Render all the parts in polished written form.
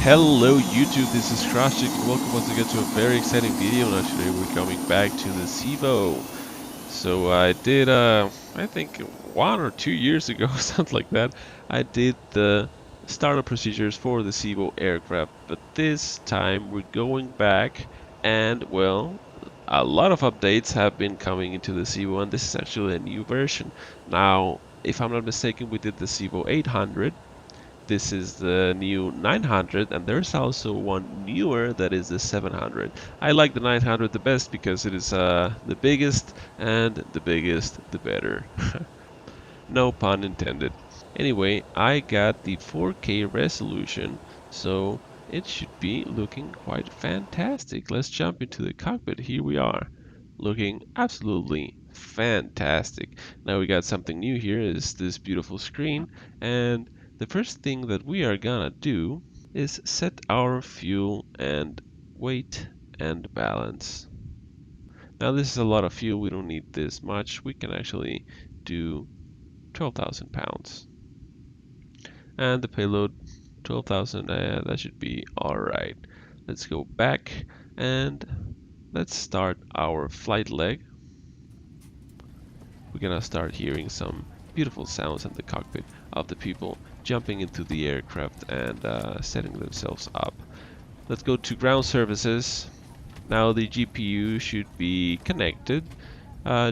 Hello YouTube, this is Crashchick and welcome once again to a very exciting video. Now today we're coming back to the Zibo. So I did, I think 1 or 2 years ago, something like that, I did the startup procedures for the Zibo aircraft. But this time we're going back and, well, a lot of updates have been coming into the Zibo and this is actually a new version. Now, if I'm not mistaken, we did the Zibo 800. This is the new 900 and there's also one newer that is the 700. I like the 900 the best because it is the biggest and the biggest the better. No pun intended. Anyway, I got the 4K resolution, so it should be looking quite fantastic. Let's jump into the cockpit. Here we are, looking absolutely fantastic. Now we got something new here, is this beautiful screen, and the first thing that we are gonna do is set our fuel and weight and balance. Now this is a lot of fuel, we don't need this much. We can actually do 12,000 pounds. And the payload 12,000, that should be alright. Let's go back and let's start our flight leg. We're gonna start hearing some beautiful sounds in the cockpit of the people jumping into the aircraft and setting themselves up. Let's go to ground services. Now the GPU should be connected.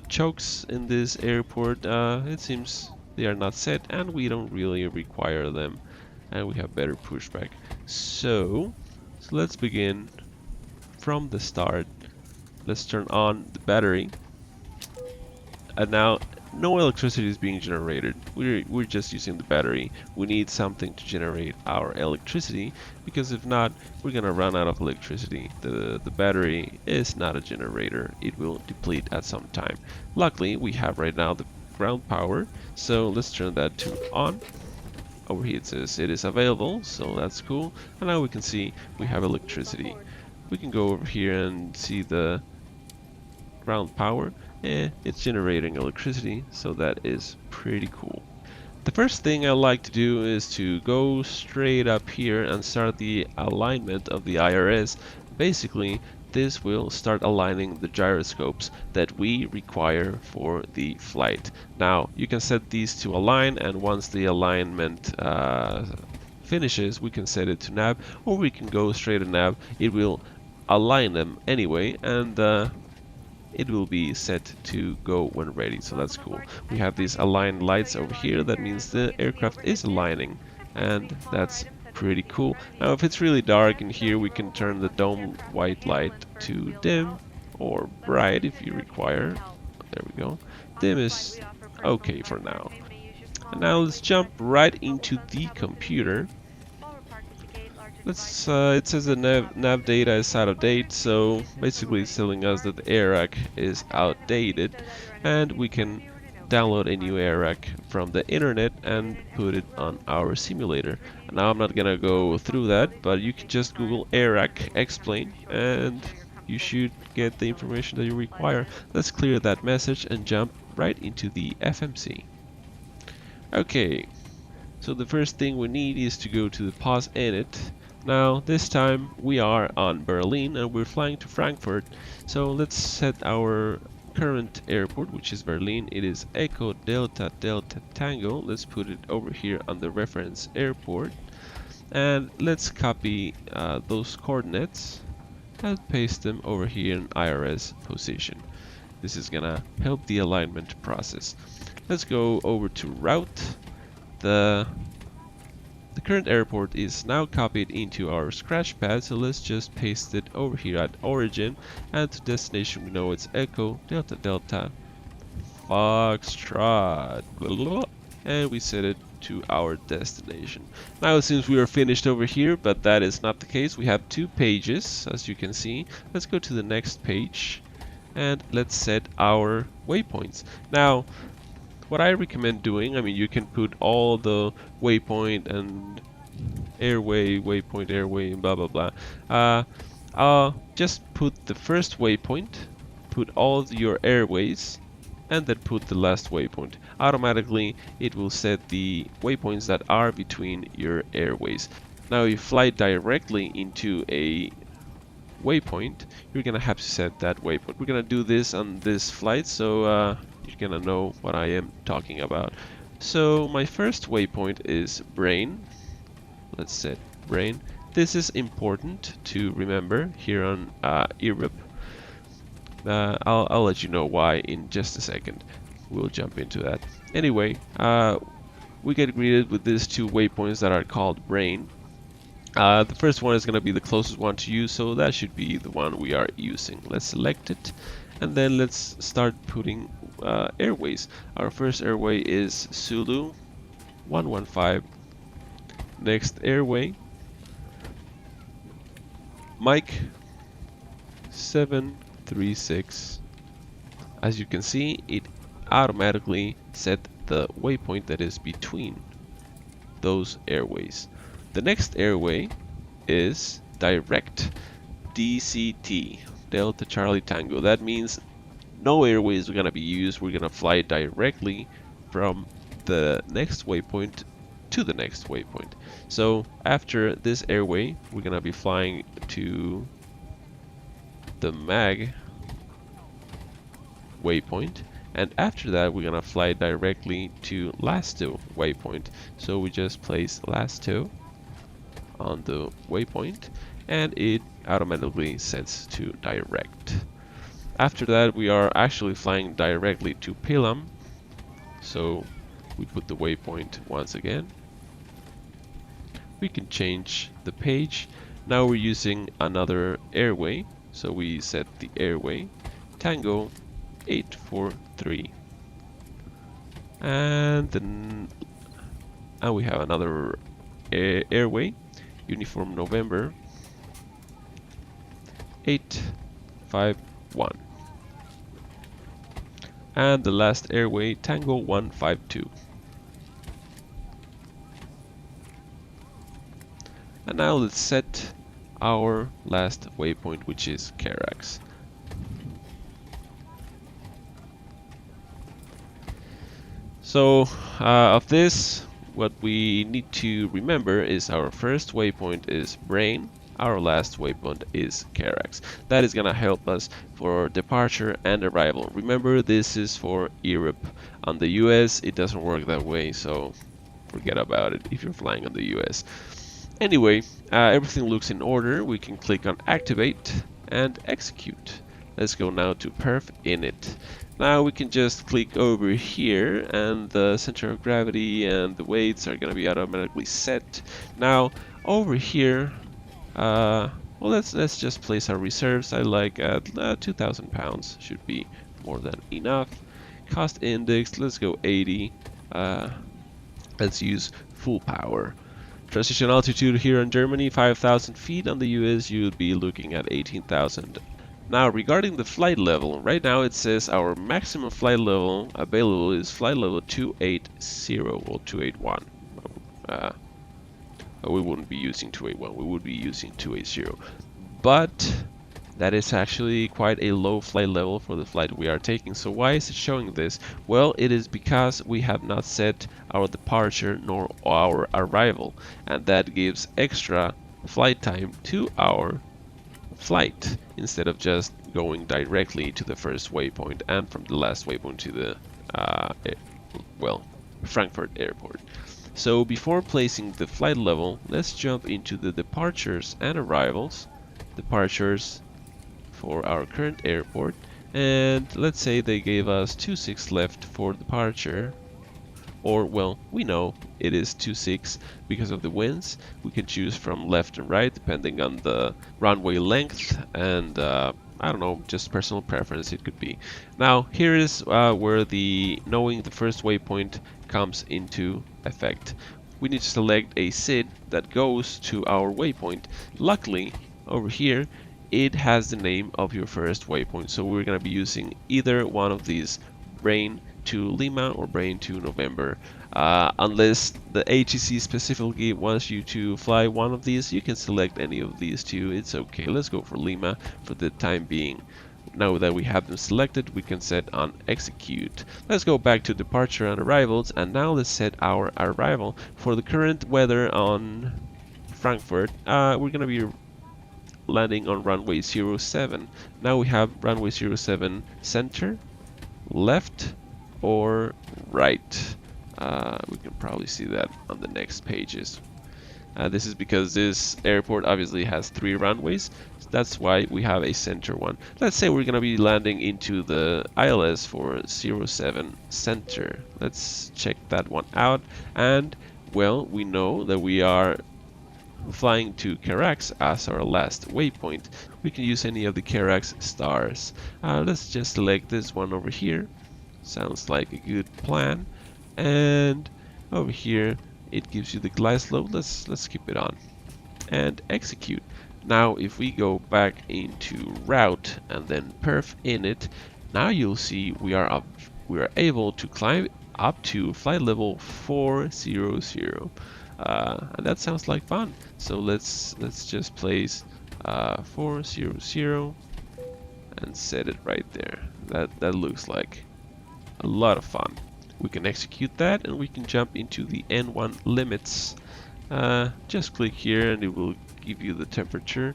Chokes in this airport, it seems they are not set and we don't really require them and we have better pushback. So let's begin from the start. Let's turn on the battery. And now no electricity is being generated. We're just using the battery. We need something to generate our electricity because if not, we're gonna run out of electricity. The battery is not a generator. It will deplete at some time. Luckily, we have right now the ground power, so let's turn that to on. Over here it says it is available, so that's cool. And now we can see we have electricity. We can go over here and see the ground power. It's generating electricity, so that is pretty cool. The first thing I like to do is to go straight up here and start the alignment of the IRS. Basically, this will start aligning the gyroscopes that we require for the flight. Now, you can set these to align, and once the alignment finishes, we can set it to nav, or we can go straight to nav. It will align them anyway, and it will be set to go when ready, so that's cool. We have these aligned lights over here, that means the aircraft is aligning, and that's pretty cool. Now if it's really dark in here, we can turn the dome white light to dim or bright if you require. There we go. Dim is okay for now. And now let's jump right into the computer. Let's, it says the nav data is out of date, so basically it's telling us that the AirRack is outdated and we can download a new AirRack from the internet and put it on our simulator. And now I'm not gonna go through that, but you can just Google AirRack explain and you should get the information that you require. Let's clear that message and jump right into the FMC. Okay, so the first thing we need is to go to the pause init. Now this time we are on Berlin and we're flying to Frankfurt, so let's set our current airport, which is Berlin. It is Echo Delta Delta Tango. Let's put it over here on the reference airport and let's copy those coordinates and paste them over here in IRS position. This is gonna help the alignment process. Let's go over to route. The current airport is now copied into our scratch pad, so let's just paste it over here at origin, and to destination we know it's Echo Delta Delta Foxtrot, and we set it to our destination. Now it seems we are finished over here, but that is not the case. We have 2 pages, as you can see. Let's go to the next page and let's set our waypoints. Now what I recommend doing, I mean, you can put all the waypoint and airway, waypoint, airway, and blah blah blah. Just put the first waypoint, put all your airways, and then put the last waypoint. Automatically, it will set the waypoints that are between your airways. Now you fly directly into a waypoint, you're gonna have to set that waypoint. We're gonna do this on this flight, so you're gonna know what I am talking about. So my first waypoint is brain. Let's set brain. This is important to remember here on Europe. I'll let you know why in just a second. We'll jump into that. Anyway, we get greeted with these two waypoints that are called brain. The first one is going to be the closest one to you, so that should be the one we are using. Let's select it, and then let's start putting airways. Our first airway is Zulu 115. Next airway, Mike 736. As you can see, it automatically set the waypoint that is between those airways. The next airway is direct DCT, Delta Charlie Tango. That means no airways are going to be used. We're going to fly directly from the next waypoint to the next waypoint. So after this airway, we're going to be flying to the mag waypoint. And after that, we're going to fly directly to Lasto waypoint. So we just place Lasto on the waypoint, and it automatically sets to direct. After that, we are actually flying directly to Pilam, so we put the waypoint once again. We can change the page. Now we're using another airway, so we set the airway Tango 843, and then we have another airway Uniform November 851, and the last airway Tango 152. And now let's set our last waypoint, which is Carax. So of this, what we need to remember is our first waypoint is brain, our last waypoint is Carax. That is gonna help us for departure and arrival. Remember, this is for Europe. On the US, it doesn't work that way, so forget about it if you're flying on the US. Anyway, everything looks in order. We can click on activate and execute. Let's go now to perf init. Now we can just click over here, and the center of gravity and the weights are going to be automatically set. Now over here, well, let's just place our reserves. I like at 2,000 pounds should be more than enough. Cost index, let's go 80. Let's use full power. Transition altitude here in Germany 5,000 feet. On the US, you'd be looking at 18,000. Now regarding the flight level, right now it says our maximum flight level available is flight level 280 or 281. We wouldn't be using 281, we would be using 280. But that is actually quite a low flight level for the flight we are taking. So why is it showing this? Well, it is because we have not set our departure nor our arrival, and that gives extra flight time to our flight instead of just going directly to the first waypoint and from the last waypoint to the Frankfurt airport. So before placing the flight level, let's jump into the departures and arrivals. Departures for our current airport, and let's say they gave us 26 left for departure, or well, we know it is 26 because of the winds. We can choose from left and right depending on the runway length, and I don't know, just personal preference it could be. Now here is where the knowing the first waypoint comes into effect. We need to select a SID that goes to our waypoint. Luckily over here it has the name of your first waypoint, so we're going to be using either one of these, brain to Lima or brain to November. Unless the ATC specifically wants you to fly one of these, you can select any of these two, it's okay. Let's go for Lima for the time being. Now that we have them selected, we can set on execute. Let's go back to departure and arrivals, and now let's set our arrival for the current weather on Frankfurt, we're gonna be landing on runway 07. Now we have runway 07 center, left, or right. We can probably see that on the next pages. This is because this airport obviously has 3 runways, so that's why we have a center one. Let's say we're gonna be landing into the ILS for 07 center. Let's check that one out, and well, we know that we are flying to Carax as our last waypoint. We can use any of the Carax stars. Let's just select this one over here. Sounds like a good plan. And over here it gives you the glide slope. Let's keep it on and execute. Now if we go back into route and then perf in it, now you'll see we are able to climb up to flight level 400. And that sounds like fun. So let's just place 400 and set it right there. That looks like a lot of fun. We can execute that and we can jump into the N1 limits. Just click here and it will give you the temperature.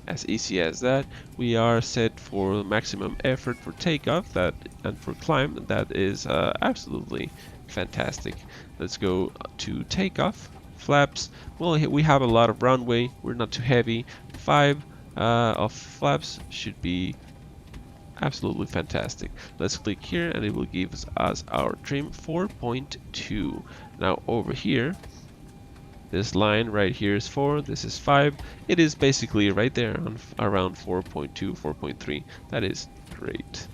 As easy as that. We are set for maximum effort for takeoff and for climb. That is absolutely fantastic. Let's go to takeoff. Flaps. Well, we have a lot of runway. We're not too heavy. 5 of flaps should be absolutely fantastic. Let's click here and it will give us our trim 4.2. Now over here, this line right here is 4, this is 5. It is basically right there on around 4.2, 4.3. That is great.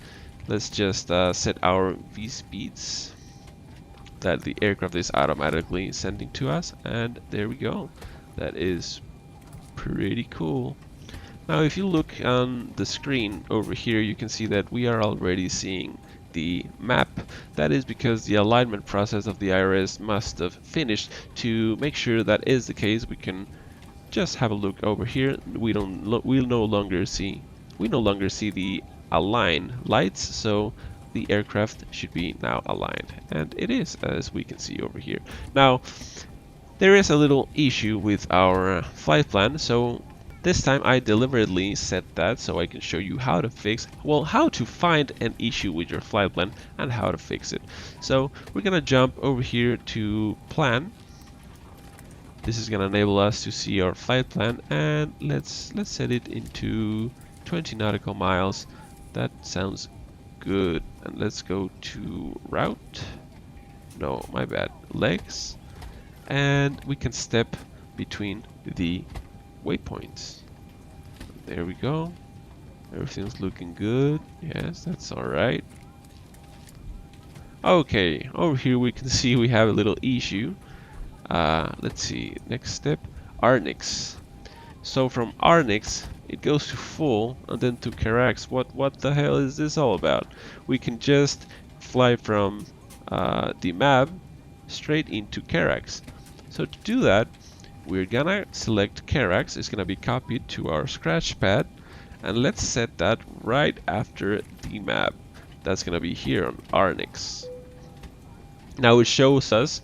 Let's just set our V speeds that the aircraft is automatically sending to us, and there we go. That is pretty cool. Now if you look on the screen over here, you can see that we are already seeing the map. That is because the alignment process of the IRS must have finished. To make sure that is the case, we can just have a look over here. We no longer see the align lights, so the aircraft should be now aligned, and it is, as we can see over here. Now there is a little issue with our flight plan, so this time I deliberately set that so I can show you how to how to find an issue with your flight plan and how to fix it. So we're gonna jump over here to plan. This is gonna enable us to see our flight plan, and let's set it into 20 nautical miles. That sounds good. And let's go to route. No, my bad. Legs. And we can step between the waypoints. There we go. Everything's looking good. Yes, that's alright. Okay, over here we can see we have a little issue. Let's see, next step, Arnix. So from Arnix it goes to full and then to Carax. What the hell is this all about? We can just fly from the map straight into Carax. So to do that, we're gonna select Carax. It's gonna be copied to our scratch pad, and let's set that right after the map. That's gonna be here on Arnix. Now it shows us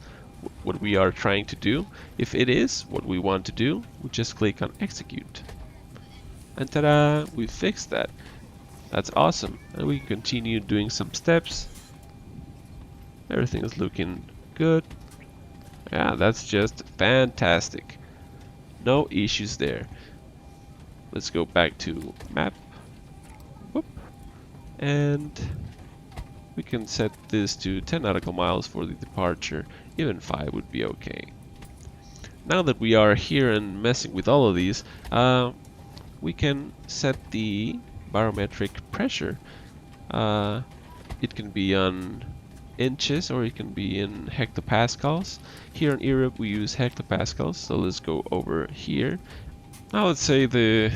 what we are trying to do. If it is what we want to do, we just click on execute. And ta-da! We fixed that. That's awesome. And we can continue doing some steps. Everything is looking good. Yeah, that's just fantastic. No issues there. Let's go back to map. Whoop. And we can set this to 10 nautical miles for the departure. Even 5 would be okay. Now that we are here and messing with all of these, we can set the barometric pressure. It can be on inches or it can be in hectopascals. Here in Europe we use hectopascals, so let's go over here. Now let's say the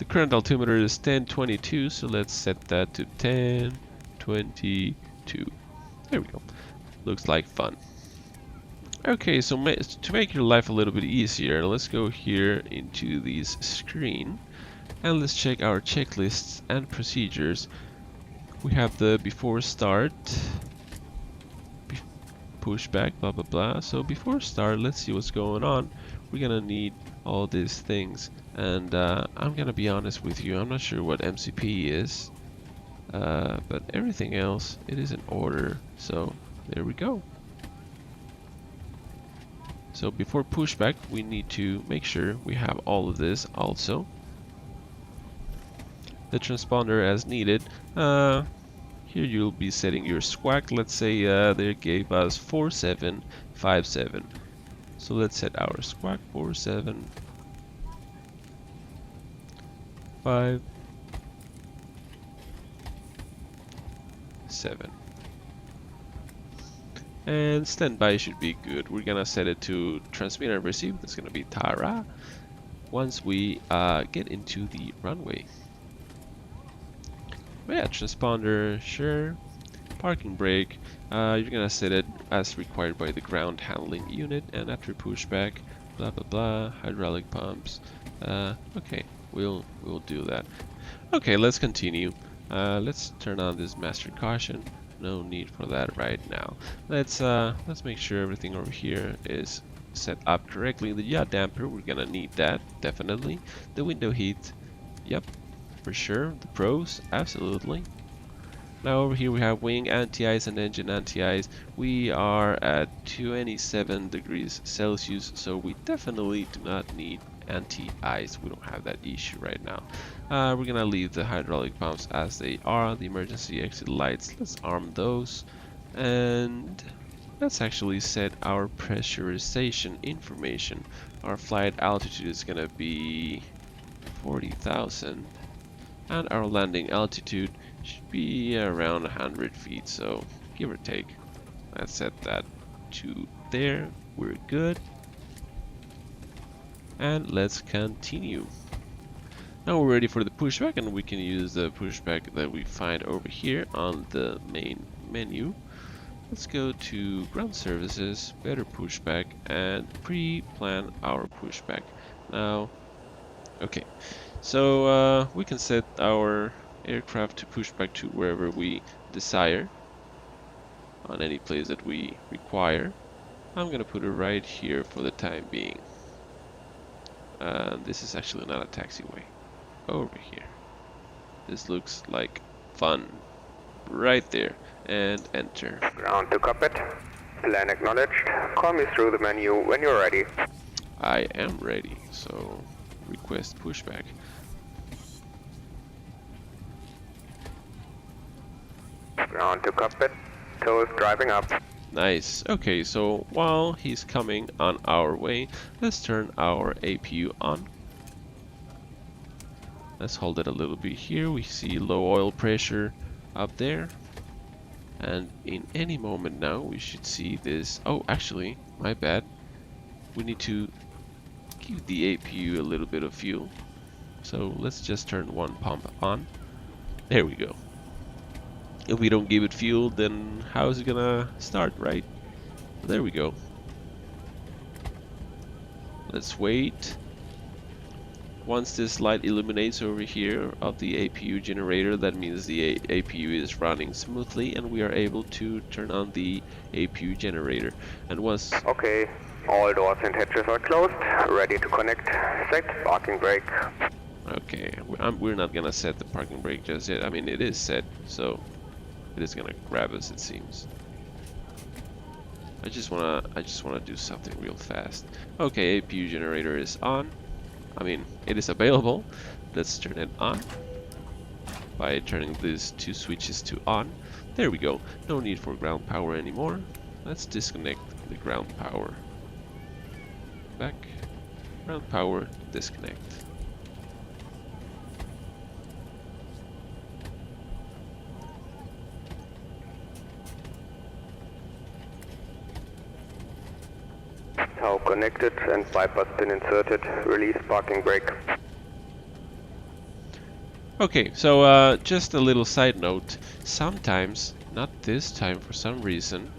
current altimeter is 1022, so let's set that to 1022. There we go. Looks like fun. Okay, so to make your life a little bit easier, let's go here into this screen and let's check our checklists and procedures. We have the before start, pushback, blah blah blah. So before start, let's see what's going on. we're gonna need all these things. And I'm gonna be honest with you, I'm not sure what MCP is, but everything else, it is in order. So there we go. So before pushback, we need to make sure we have all of this also. The transponder as needed. Here you'll be setting your squawk. Let's say they gave us 4757. So let's set our squawk 4757. And standby should be good. We're gonna set it to transmit and receive. That's gonna be Tara once we get into the runway. But yeah, transponder, sure. Parking brake, you're gonna set it as required by the ground handling unit, and after pushback, blah blah blah, hydraulic pumps. Okay, we'll do that. Okay, let's continue. Let's turn on this master caution. No need for that right now. Let's make sure everything over here is set up correctly. The yaw damper, we're gonna need that definitely. The window heat, yep, for sure. The pros, absolutely. Now over here we have wing anti-ice and engine anti-ice. We are at 27 degrees Celsius, so we definitely do not need anti-ice. We don't have that issue right now. We're gonna leave the hydraulic pumps as they are. The emergency exit lights, let's arm those. And let's actually set our pressurization information. Our flight altitude is gonna be 40,000. And our landing altitude should be around 100 feet, so give or take. Let's set that to there. We're good. And let's continue. Now we're ready for the pushback, and we can use the pushback that we find over here on the main menu. Let's go to ground services, better pushback, and pre-plan our pushback. Now, okay. So we can set our aircraft to push back to wherever we desire on any place that we require. I'm gonna put it right here for the time being. This is actually not a taxiway. Over here. This looks like fun. Right there. And enter. Ground to cockpit. Plan acknowledged. Call me through the menu when you're ready. I am ready, so request pushback. Ground to cockpit. Toes driving up. Nice. Okay, so while he's coming on our way, let's turn our APU on. Let's hold it a little bit here. We see low oil pressure up there. And in any moment now, we should see this. Oh, actually, my bad. We need to give the APU a little bit of fuel. So let's just turn one pump on. There we go. If we don't give it fuel, then how is it gonna start, right? There we go. Let's wait. Once this light illuminates over here of the APU generator, that means the APU is running smoothly and we are able to turn on the APU generator. And once... Okay, all doors and hatches are closed. Ready to connect. Set parking brake. Okay, we're not gonna set the parking brake just yet. I mean, it is set, so it is gonna grab us, it seems. I just wanna do something real fast. Okay, APU generator is on. I mean, it is available. Let's turn it on by turning these two switches to on. There we go. No need for ground power anymore. Let's disconnect the ground power. Back. Ground power, disconnect. Tow connected and bypass pin inserted. Release parking brake. Okay, so just a little side note. Sometimes, not this time for some reason,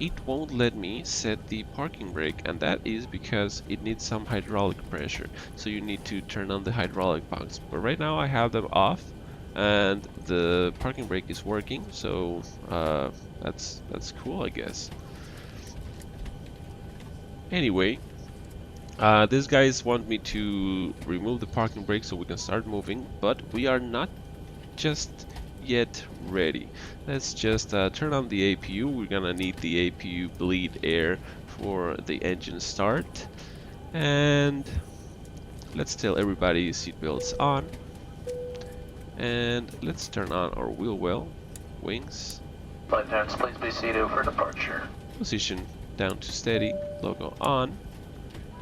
it won't let me set the parking brake, and that is because it needs some hydraulic pressure. So you need to turn on the hydraulic pumps. But right now I have them off, and the parking brake is working. So that's cool, I guess. Anyway, These guys want me to remove the parking brake so we can start moving, but we are not just yet ready. Let's just turn on the APU. We're gonna need the APU bleed air for the engine start. And let's tell everybody seatbelts on. And let's turn on our wheel well, wings. Flight attendants, please be seated for departure. Position down to steady, logo on.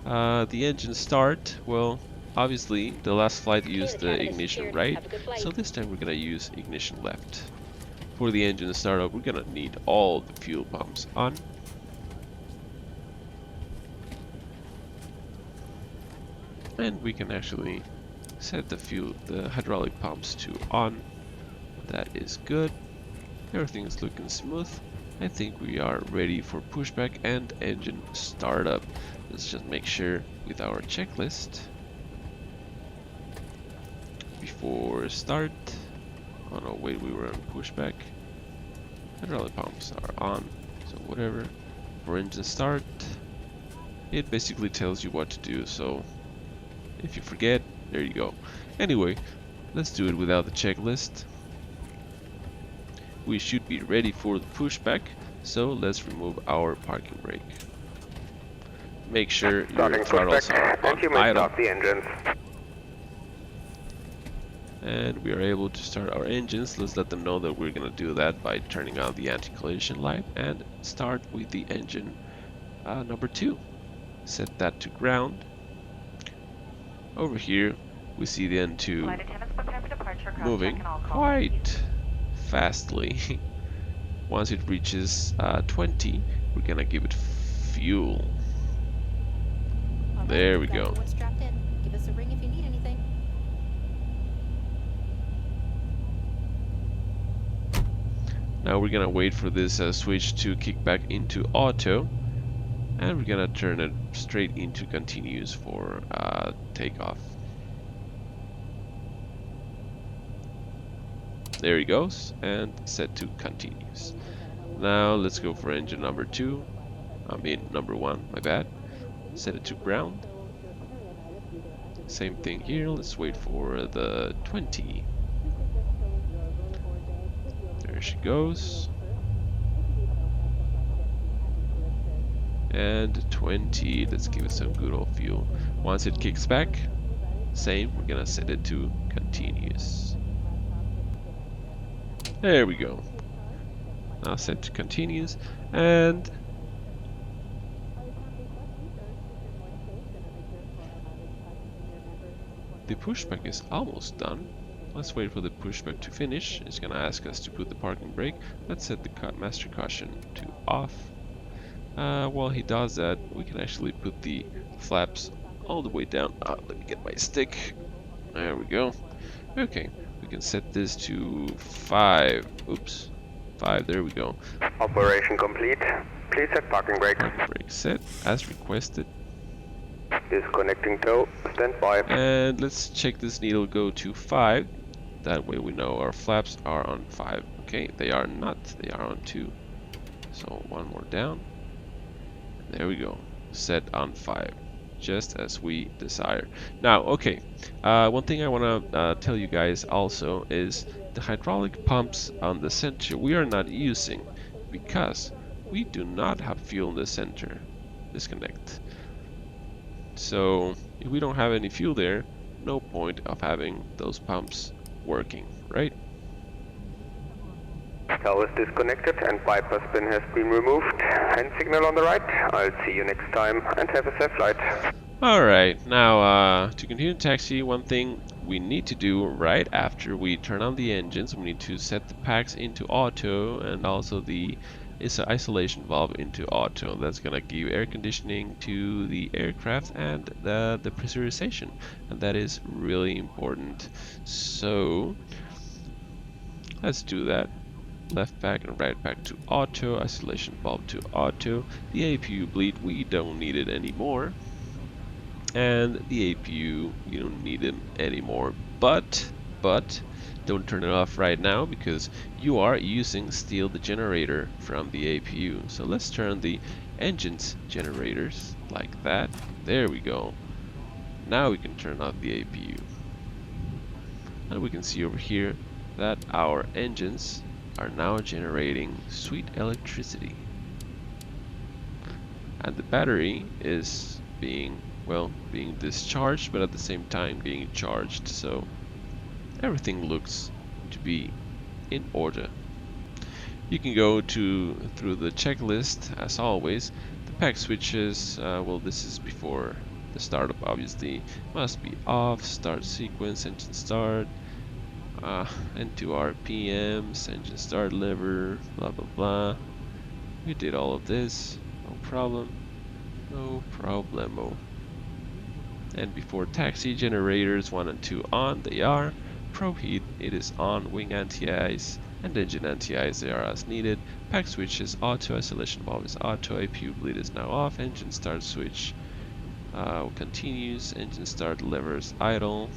The engine start, well, obviously the last flight used the ignition right, so this time we're gonna use ignition left. For the engine startup, we're gonna need all the fuel pumps on. And we can actually set the hydraulic pumps to on. That is good. Everything is looking smooth. I think we are ready for pushback and engine startup. Let's just make sure with our checklist before start. Oh no, wait, we were on pushback. Hydraulic pumps are on, so whatever. For engine start, it basically tells you what to do, so if you forget, there you go. Anyway, let's do it without the checklist. We should be ready for the pushback, so let's remove our parking brake. Make sure your throttles are on idle. The engines. And we are able to start our engines. Let's let them know that we're gonna do that by turning on the anti-collision light and start with the engine number 2. Set that to ground. Over here we see the N2 moving quite fastly. Once it reaches 20, we're gonna give it fuel. There we go. Give us a ring if you need anything. Now we're gonna wait for this switch to kick back into auto, and we're gonna turn it straight into continuous for takeoff. There he goes, and set to continuous. Now let's go for engine number 2. I mean number 1, my bad. Set it to ground. Same thing here. Let's wait for the 20. There she goes. And 20. Let's give it some good old fuel. Once it kicks back, same. We're gonna set it to continuous. There we go. Now set to continuous, and the pushback is almost done. Let's wait for the pushback to finish. It's gonna ask us to put the parking brake. Let's set the master caution to off. While he does that, we can actually put the flaps all the way down. Let me get my stick. There we go. Okay, we can set this to 5. Oops, 5. There we go. Operation complete. Please set parking brake. Parking brake set as requested. Disconnecting tow. Stand by. And let's check this needle go to 5. That way we know our flaps are on 5. Okay, they are not. They are on 2. So one more down. There we go. Set on 5. Just as we desire. Now, okay. One thing I want to tell you guys also is the hydraulic pumps on the center we are not using because we do not have fuel in the center. Disconnect. So if we don't have any fuel there, no point of having those pumps working, right? Tow is disconnected and bypass pin has been removed. Hand signal on the right. I'll see you next time and have a safe flight. Alright, now to continue taxi, one thing we need to do right after we turn on the engines, we need to set the packs into auto and also the isolation valve into auto. That's gonna give air conditioning to the aircraft and the pressurization, and that is really important. So let's do that. Left pack and right pack to auto, isolation valve to auto. The APU bleed, we don't need it anymore, and the APU, you don't need it anymore, but don't turn it off right now because you are using still the generator from the APU. So let's turn the engines generators like that. There we go. Now we can turn off the APU. And we can see over here that our engines are now generating sweet electricity. And the battery is being discharged, but at the same time being charged. So everything looks to be in order. You can go through the checklist as always. The pack switches, well, this is before the startup, obviously. Must be off. Start sequence, engine start, N2 RPMs, engine start lever, blah blah blah. We did all of this, no problem, no problemo. And before taxi, generators 1 and 2 on, they are. Probe heat, it is on. Wing anti-ice and engine anti-ice, they are as needed. Pack switch is auto, isolation valve is auto, APU bleed is now off. Engine start switch continues. Engine start levers idle.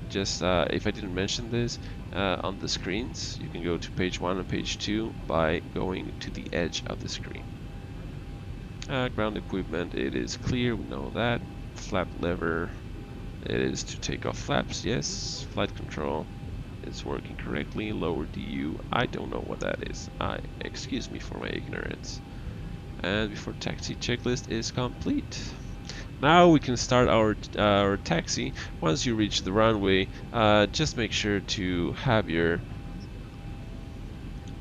Just if I didn't mention this, on the screens you can go to page 1 and page 2 by going to the edge of the screen. Ground equipment, it is clear, we know that. Flap lever, it is to take off flaps, yes. Flight control is working correctly. Lower DU, I don't know what that is. Excuse me for my ignorance. And before taxi, checklist is complete. Now we can start our taxi. Once you reach the runway, just make sure to have your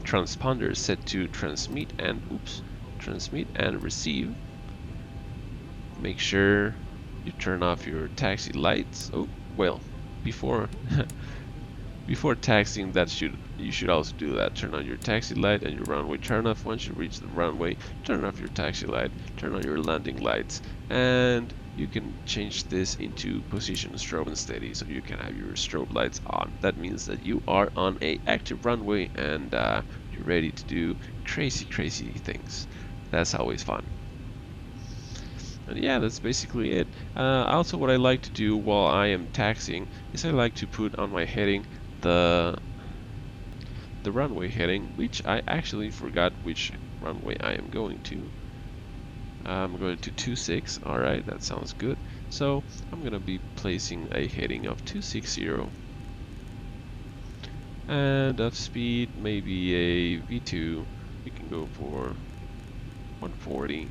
transponder set to transmit and receive. Make sure you turn off your taxi lights. Oh, well, before before taxiing, you should also do that. Turn on your taxi light and your runway turn off. Once you reach the runway, turn off your taxi light, turn on your landing lights, and you can change this into position strobe and steady, so you can have your strobe lights on. That means that you are on a active runway and you're ready to do crazy things. That's always fun. And yeah, that's basically it. Also, what I like to do while I am taxiing is I like to put on my heading the runway heading, which I actually forgot which runway I am going to. I'm going to 26. Alright, that sounds good. So I'm gonna be placing a heading of 260. And of speed, maybe a V2. We can go for 140.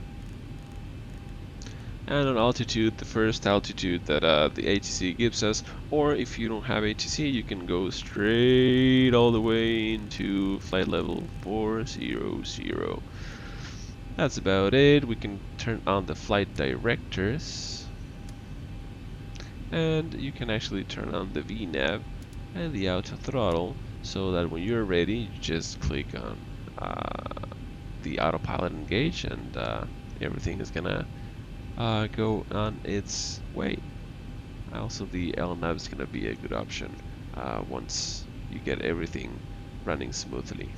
And on altitude, the first altitude that the ATC gives us, or if you don't have ATC, you can go straight all the way into flight level 400. That's about it. We can turn on the flight directors, and you can actually turn on the VNAV and the auto throttle, so that when you're ready, you just click on the autopilot engage, and everything is gonna go on its way. Also, the LNAV is gonna be a good option once you get everything running smoothly.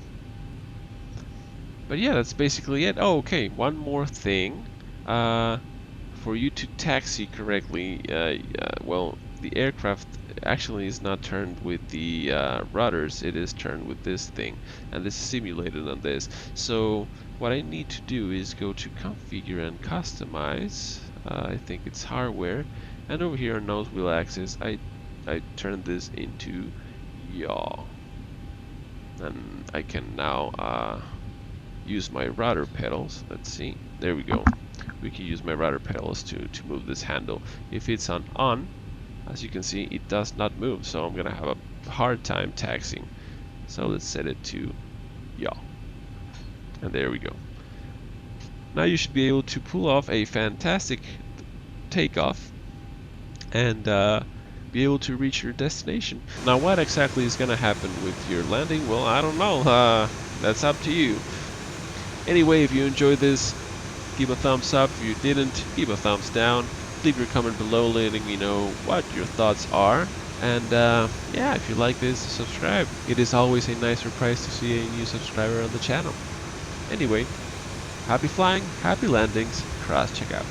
But yeah, that's basically it. Oh, okay, one more thing. For you to taxi correctly, well, the aircraft actually is not turned with the rudders, it is turned with this thing, and this is simulated on this. So what I need to do is go to configure and customize. I think it's hardware, and over here on nose wheel axis, I turn this into yaw, and I can now use my rudder pedals. Let's see, there we go. We can use my rudder pedals to move this handle. If it's on, as you can see, it does not move, so I'm gonna have a hard time taxiing. So let's set it to yaw, and there we go. Now you should be able to pull off a fantastic takeoff and be able to reach your destination. Now what exactly is gonna happen with your landing? Well, I don't know. That's up to you. Anyway, if you enjoyed this, give a thumbs up. If you didn't, give a thumbs down. Leave your comment below letting me know what your thoughts are. And yeah, if you like this, subscribe. It is always a nice surprise to see a new subscriber on the channel. Anyway, happy flying, happy landings, cross check out.